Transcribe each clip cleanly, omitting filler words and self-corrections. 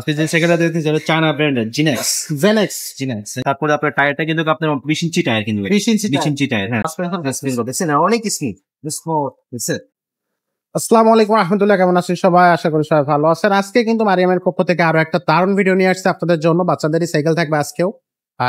আপনি যে সাইকেলটা দেখতেছেন সেটা চায়না ব্র্যান্ডের জিনেক্স। জিনেক্স তারপরে আপনার টায়ারটা কিন্তু আপনার 20 ইঞ্চি টায়ার, কিন্তু 20 ইঞ্চি 20 ইঞ্চি টায়ার। হ্যাঁ, দেখছেন অনেক স্মুথ দেখছেন। আসসালামু আলাইকুম রাহমাতুল্লাহ, কেমন আছেন সবাই? আশা করি সবাই ভালো আছেন। আজকে কিন্তু মারিয়ামের পক্ষ থেকে আরো একটা দারুণ ভিডিও নিয়ে আসছে আপনাদের জন্য। বাচ্চাদেরই সাইকেল থাকবে আজকেও।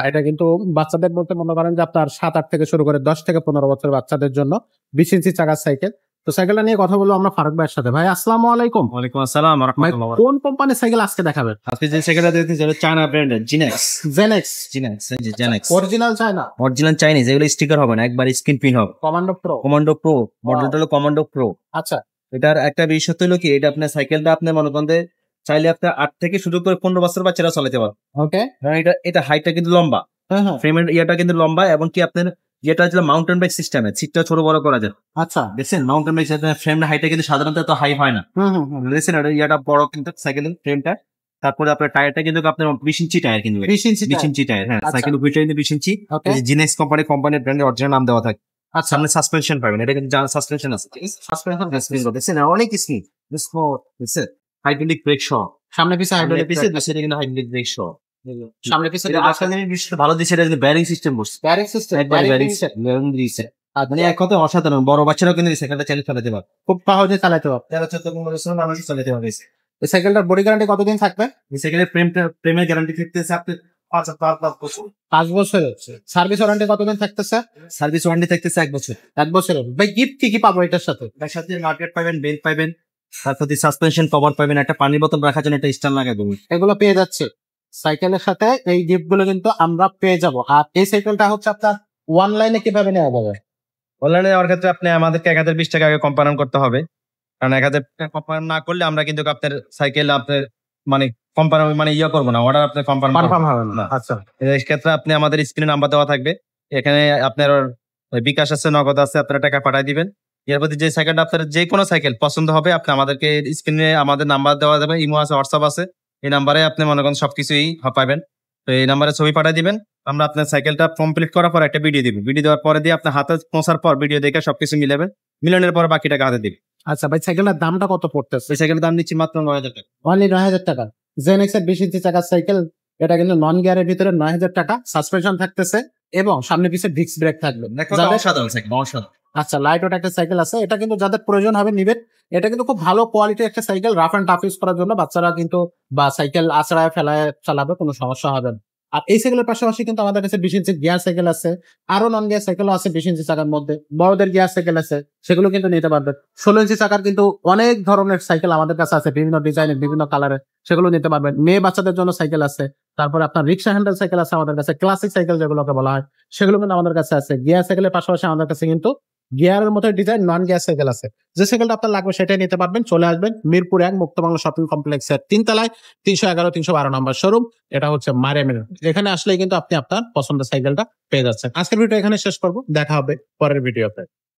এটা কিন্তু বাচ্চাদের বলতে মনে করেন যে আপনার 7-8 থেকে শুরু করে 10 থেকে 15 বছর বাচ্চাদের জন্য 20 ইঞ্চি চাকার সাইকেল। তো সাইকেলটা নিয়ে কথা বলবো আমরা ফারুক ভাইয়ের সাথে। ভাই আসসালামু আলাইকুম। ওয়ালাইকুম আসসালাম ওয়া ভাই রাহমাতুল্লাহ। কোন কোম্পানির সাইকেল আজকে দেখাবেন? আপনি যে সাইকেলটা দেখতেছেন সেটা চায়না ব্র্যান্ডের জিনেক্স। জেনেক্স জিনেক্স অরিজিনাল চায়না, অরিজিনাল চাইনিজ, এগুলো স্টিকার হবে না, একবার স্ক্রিন প্রিন্ট হবে। Commando pro. কমান্ডো প্রো মডেলটা হলো কমান্ডো প্রো। আচ্ছা, এটার একটা বিশেষত্ব হলো কি, এটা আপনার সাইকেলটা আপনি মনে করেন যে চাইলে আপনার 8 থেকে শুরু করে 15 বছর বাচ্চারা চালাতে পারবে। ওকে। কারণ এটা হাইটটা কিন্তু লম্বা, হ্যাঁ। ফ্রেমের ইয়েটা কিন্তু লম্বা, এবং কি আপনার যেটা হচ্ছে মাউন্টেন বাইক সিস্টেমে সিটটা ছোট বড় করা যায়। আচ্ছা। দেখছেন মাউন্টেন বাইক ফ্রেমের হাইটটা কিন্তু সাধারণত এত হাই হয় না। দেখছেন ইয়েটা বড় কিন্তু সাইকেলের ফ্রেমটা। তারপরে আপনার টায়ারটা কিন্তু আপনার 20 ইঞ্চি টায়ার, কিন্তু 20 ইঞ্চি 20 ইঞ্চি টায়ার। হ্যাঁ, আচ্ছা। সাইকেল উইথটা কিন্তু 20 ইঞ্চি। ওকে। জিনেক্স কোম্পানির ব্র্যান্ডের অরিজিনাল নাম দেওয়া থাকে। আচ্ছা, সামনে সাসপেনশন পাবেন, এটা কিন্তু সাসপেনশন আছে। সাসপেনশন দেখছেন অনেক স্মুথ দেখছেন। হাইড্রোলিক ব্রেক সহ, সামনে পিছে সামনে হাইড্রোলিক পিছে দুই সাইডে কিন্তু হাইড্রোলিক ব্রেক সহ। সামনে পিছে এটা আসলে বিষয়টা ভালো দিচ্ছে, এটা কিন্তু ব্যারিং সিস্টেম বসছে, ব্যারিং সিস্টেম, একবার ব্যারিং দিচ্ছে। মানে এক কথা অসাধারণ, বড় বাচ্চারাও কিন্তু এই সাইকেলটা চালিয়ে চালাতে পারে, খুব সহজে চালাতে হবে। 13-14 বছর মানুষ চালাতে পারে। এই সাইকেলটার বডি গ্যারান্টি কতদিন থাকবে? এই সাইকেলের প্রেমের গ্যারান্টি থাকতেছে আপনার 5 বছর। 5 বছর। সার্ভিস ওয়ারেন্টি কতদিন থাকতেছে? সার্ভিস ওয়ারেন্টি থাকতেছে 1 বছর। 1 বছরের। ভাই গিফট কি পাবো এটার সাথে? তার সাথে মার্কেট পাবেন, বেল্ট পাবেন, তারপর সাসপেনশন কভার পাবেন, একটা পানির বোতল রাখার জন্য একটা স্ট্যান্ড লাগাবো। এগুলো পেয়ে যাচ্ছে সাইকেলের সাথে। এই গিফট গুলো কিন্তু আমরা পেয়ে যাব। আর এই সাইকেলটা হচ্ছে আপনার অনলাইনে কিভাবে নেওয়া যাবে? অনলাইনে নেওয়ার ক্ষেত্রে আপনি আমাদেরকে 1020 টাকা আগে কম্পাউন্ড করতে হবে। কারণ 1000 টাকা কম্পাউন্ড না করলে আমরা কিন্তু আপনার সাইকেল আপনার মানে কম্পাউন্ড মানে করবো না, অর্ডার আপনার কনফার্ম হবে না। আচ্ছা, এই ক্ষেত্রে আপনি আমাদের স্ক্রিনে নাম্বার দেওয়া থাকবে, এখানে আপনার বিকাশ আছে, নগদ আছে, আপনারা টাকা পাঠিয়ে দিবেন। এর প্রতি যে সাইকেলটা আপনার যে কোনো সাইকেল পছন্দ হবে, আপনি আমাদেরকে স্ক্রিনে আমাদের নাম্বার দেওয়া যাবে, ইমো আছে, হোয়াটসঅ্যাপ আছে। এই নাম্বারে আপনি মনে করেন সবকিছুই পাবেন। তো এই নাম্বারে ছবি পাঠিয়ে দিবেন, আমরা আপনার সাইকেলটা কমপ্লিট করার পর একটা ভিডিও দিব, ভিডিও দেওয়ার পরে দিয়ে আপনার হাতে পৌঁছার পর ভিডিও দেখে সবকিছু মিলানোর পর বাকি টাকা হাতে দিবেন। আচ্ছা ভাই, সাইকেলের দামটা কত পড়তেছে? এই সাইকেলের দাম নিচ্ছি মাত্র 9000 টাকা। অনলি 9000 টাকা। জেনেক্স এর 20 ইঞ্চি চাকার সাইকেল। এটা কিন্তু নন গিয়ারের ভিতরে 9000 টাকা। সাসপেনশন থাকতেছে এবং সামনে পিছে ডিস্ক ব্রেক থাকবে। অসাধারণ সাইকেল, অসাধারণ। আচ্ছা, লাইট ওয়েট একটা সাইকেল আছে। এটা কিন্তু যাদের প্রয়োজন হবে নিবেন। এটা কিন্তু খুব ভালো কোয়ালিটির একটা cycle, rough and tough use করার জন্য। বাচ্চারা কিন্তু বা সাইকেল আছড়ায় ফেলায় চালাবে, কোনো সমস্যা হবে না। আর এই সাইকেলের পাশাপাশি কিন্তু আমাদের কাছে 20 ইঞ্চি গিয়ার সাইকেল আছে, আরো নন গিয়ার সাইকেলও আছে 20 ইঞ্চি চাকার মধ্যে। বড়দের গিয়ার সাইকেল আছে, সেগুলো কিন্তু নিতে পারবেন। 16 ইঞ্চি চাকার কিন্তু অনেক ধরনের সাইকেল আমাদের কাছে আছে, বিভিন্ন ডিজাইনের, বিভিন্ন কালারের, সেগুলো নিতে পারবেন। মেয়ে বাচ্চাদের জন্য সাইকেল আছে। তারপরে আপনার রিক্সা হ্যান্ডেল সাইকেল আছে আমাদের কাছে, ক্লাসিক সাইকেল যেগুলোকে বলা হয়, সেগুলো কিন্তু আমাদের কাছে আছে। গিয়ার সাইকেলের পাশাপাশি আমাদের কাছে কিন্তু গিয়ারের মতো ডিজাইন নন গিয়ার সাইকেল আছে। যে সাইকেলটা আপনার লাগবে সেটাই নিতে পারবেন। চলে আসবেন মিরপুর 1 মুক্ত বাংলা শপিং কমপ্লেক্সের 3 তলায় 311-312 নম্বর শোরুম। এটা হচ্ছে মারিয়ামের। এখানে আসলেই কিন্তু আপনি আপনার পছন্দের সাইকেলটা পেয়ে যাচ্ছেন। আজকের ভিডিও এখানে শেষ করবো, দেখা হবে পরের ভিডিওতে।